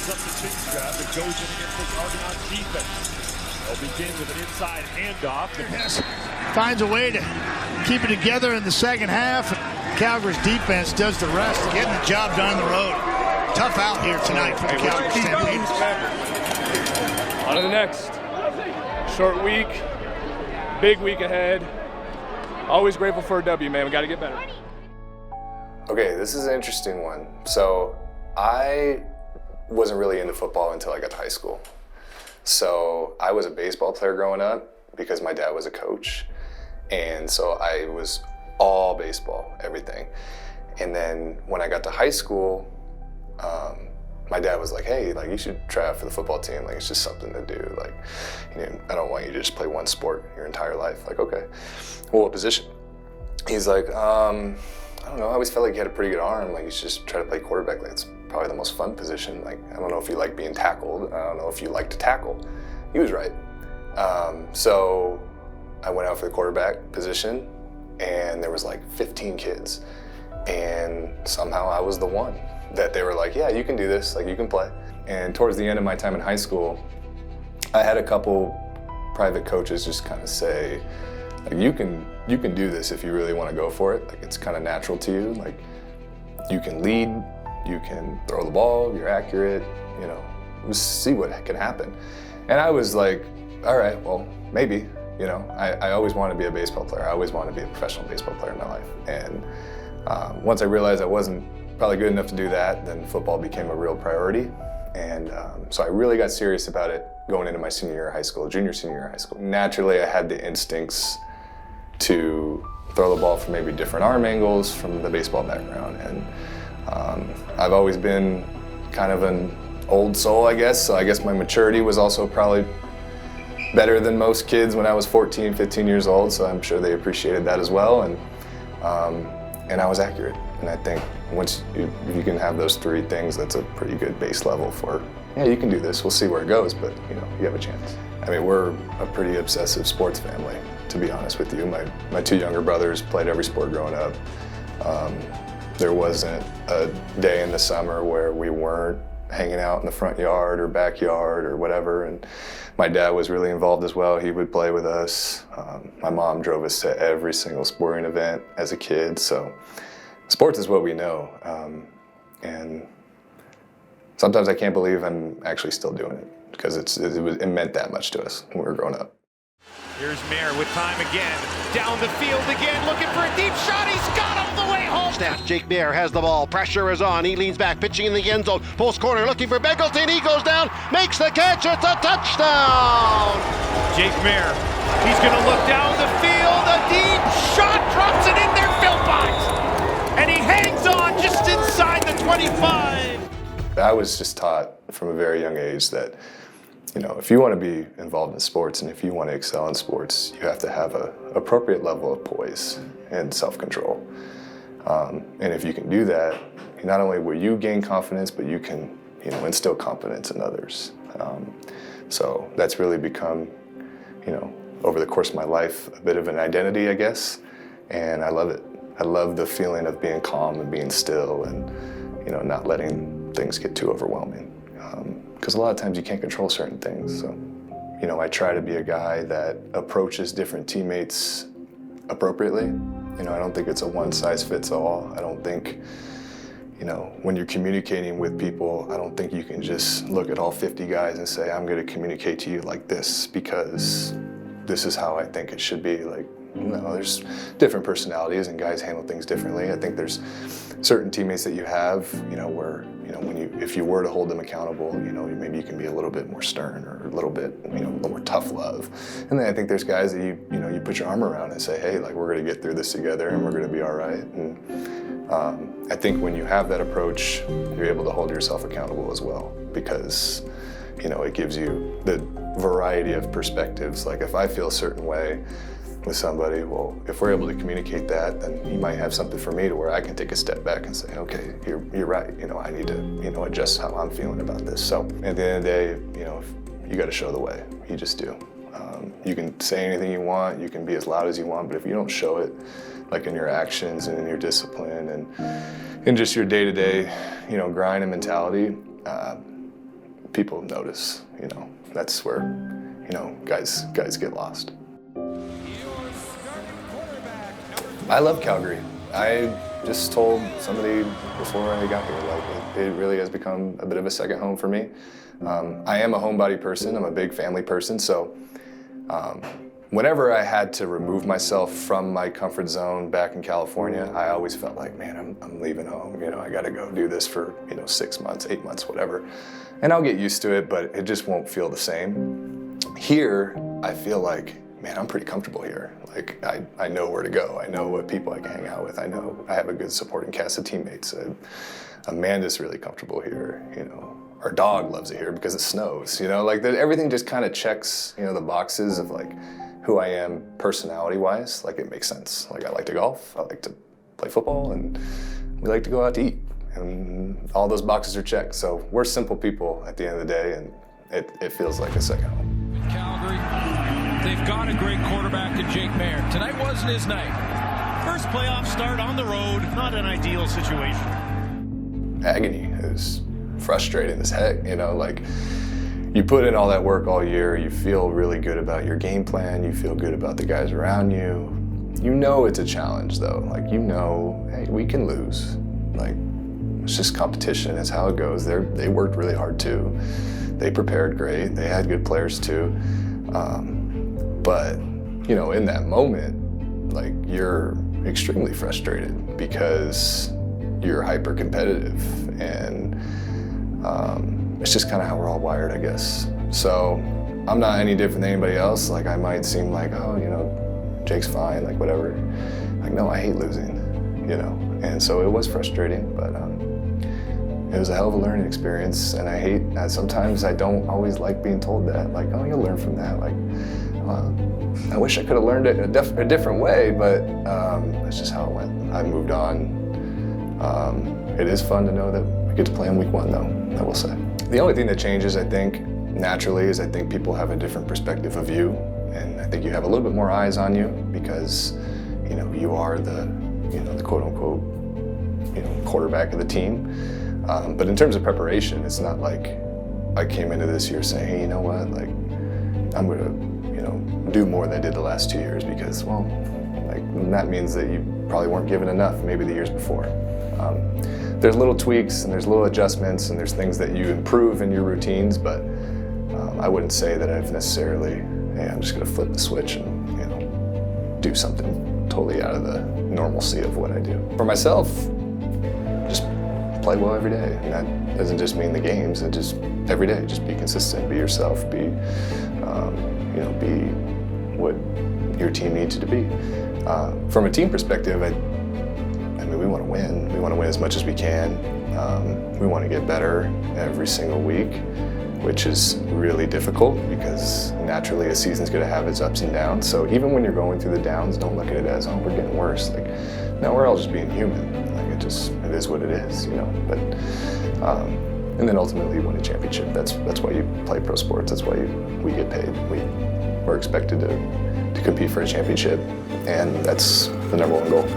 Dials up the chin strap and goes in against this Argonaut defense. They'll begin with an inside handoff. Yes. Finds a way to keep it together in the second half. Calgary's defense does the rest, getting the job done on the road. Tough out here tonight for the Calgary Stampeders. On to the next. Short week, big week ahead. Always grateful for a W, man. We got to get better. Okay, this is an interesting one. So I wasn't really into football until I got to high school. So I was a baseball player growing up because my dad was a coach. And so I was all baseball, everything. And then when I got to high school, my dad was like, hey, like you should try out for the football team. Like it's just something to do. Like, you know, I don't want you to just play one sport your entire life. Like, okay, well, what position? He's like, I don't know, I always felt like he had a pretty good arm. Like you should just try to play quarterback. Like it's probably the most fun position. Like, I don't know if you like being tackled. I don't know if you like to tackle. He was right. So I went out for the quarterback position and there was like 15 kids. And somehow I was the one that they were like, yeah, you can do this, like you can play. And towards the end of my time in high school, I had a couple private coaches just kind of say, like, you can do this if you really want to go for it. Like it's kind of natural to you. Like you can lead, you can throw the ball, you're accurate, you know, just see what can happen. And I was like, all right, well, maybe, you know, I always wanted to be a baseball player. I always wanted to be a professional baseball player in my life. And once I realized I wasn't probably good enough to do that, then football became a real priority. And so I really got serious about it going into my senior year of high school, senior year of high school. Naturally, I had the instincts to throw the ball from maybe different arm angles from the baseball background. And I've always been kind of an old soul, I guess. So I guess my maturity was also probably better than most kids when I was 14, 15 years old. So I'm sure they appreciated that as well. And I was accurate. And I think once you can have those three things, that's a pretty good base level for, yeah, you can do this. We'll see where it goes, but you know, you have a chance. I mean, we're a pretty obsessive sports family, to be honest with you. My two younger brothers played every sport growing up. There wasn't a day in the summer where we weren't hanging out in the front yard or backyard or whatever. And my dad was really involved as well. He would play with us. My mom drove us to every single sporting event as a kid. So sports is what we know. And sometimes I can't believe I'm actually still doing it because it meant that much to us when we were growing up. Here's Maier with time again. Down the field again, looking for a deep shot. He's got all the way home. Snap. Jake Maier has the ball. Pressure is on. He leans back, pitching in the end zone. Post corner, looking for Begelton. He goes down, makes the catch. It's a touchdown. Jake Maier, he's going to look down the field. A deep shot drops it in there, Philpott. And he hangs on just inside the 25. I was just taught from a very young age that, you know, if you want to be involved in sports and if you want to excel in sports, you have to have an appropriate level of poise and self-control. And if you can do that, not only will you gain confidence, but you can, you know, instill confidence in others. So that's really become, you know, over the course of my life, a bit of an identity, I guess. And I love it. I love the feeling of being calm and being still and, you know, not letting things get too overwhelming. Because a lot of times you can't control certain things. So, you know, I try to be a guy that approaches different teammates appropriately. You know, I don't think it's a one-size-fits-all. I don't think, you know, when you're communicating with people, I don't think you can just look at all 50 guys and say, I'm going to communicate to you like this because this is how I think it should be. Like, no, there's different personalities and guys handle things differently. I think there's certain teammates that you have, you know, where, you know, if you were to hold them accountable, you know, maybe you can be a little bit more stern or a little bit, you know, a little more tough love. And then I think there's guys that you know, you put your arm around and say, hey, like, we're going to get through this together and we're going to be all right. And I think when you have that approach, you're able to hold yourself accountable as well because, you know, it gives you the variety of perspectives. Like if I feel a certain way with somebody, well, if we're able to communicate that, then he might have something for me to where I can take a step back and say, okay, you're right. You know, I need to, you know, adjust how I'm feeling about this. So at the end of the day, you know, you got to show the way. You just do. You can say anything you want. You can be as loud as you want, but if you don't show it, like in your actions and in your discipline and in just your day-to-day, you know, grind and mentality, people notice, you know. That's where, you know, guys get lost. I love Calgary. I just told somebody before I got here, like, it really has become a bit of a second home for me. I am a homebody person. I'm a big family person, so whenever I had to remove myself from my comfort zone back in California, I always felt like, man, I'm leaving home. You know, I got to go do this for, you know, 6 months, 8 months, whatever. And I'll get used to it, but it just won't feel the same. Here, I feel like, man, I'm pretty comfortable here. Like, I know where to go. I know what people I can hang out with. I know I have a good supporting cast of teammates. Amanda's really comfortable here, you know. Our dog loves it here because it snows, you know. Like, everything just kind of checks, you know, the boxes of, like, who I am personality-wise. Like, it makes sense. Like, I like to golf, I like to play football, and we like to go out to eat. And all those boxes are checked. So we're simple people at the end of the day, and it feels like a second home. In Calgary, they've got a great quarterback in Jake Maier. Tonight wasn't his night. First playoff start on the road, not an ideal situation. Agony is frustrating as heck, you know, like, you put in all that work all year, you feel really good about your game plan, you feel good about the guys around you. You know it's a challenge though, like, you know, hey, we can lose. Like, it's just competition, it's how it goes. They worked really hard too. They prepared great, they had good players too. But, you know, in that moment, like, you're extremely frustrated because you're hyper competitive, and it's just kind of how we're all wired, I guess. So I'm not any different than anybody else. Like, I might seem like, oh, you know, Jake's fine, like, whatever. Like, no, I hate losing, you know. And so it was frustrating, but it was a hell of a learning experience. And I hate that sometimes I don't always like being told that, like, oh, you'll learn from that. Like, I wish I could have learned it a different way, but that's just how it went. I moved on. It is fun to know that we get to play in week 1, though, I will say. The only thing that changes, I think, naturally, is I think people have a different perspective of you, and I think you have a little bit more eyes on you because, you know, you are the quote-unquote, you know, quarterback of the team. But in terms of preparation, it's not like I came into this year saying, hey, you know what, like, I'm gonna, you know, do more than I did the last 2 years because, well, like, that means that you probably weren't given enough maybe the years before. There's little tweaks and there's little adjustments and there's things that you improve in your routines, but I wouldn't say that I've necessarily, hey, I'm just gonna flip the switch and, you know, do something totally out of the normalcy of what I do. For myself, just play well every day. And that doesn't just mean the games, it just every day, just be consistent, be yourself, be, you know, be what your team needs you to be. From a team perspective, I mean, we want to win. We want to win as much as we can. We want to get better every single week, which is really difficult because naturally a season's going to have its ups and downs. So even when you're going through the downs, don't look at it as, oh, we're getting worse. Like, no, we're all just being human. Like, it is what it is, you know. But and then ultimately you win a championship. That's why you play pro sports. That's why we get paid. We're expected to compete for a championship, and that's the #1 goal.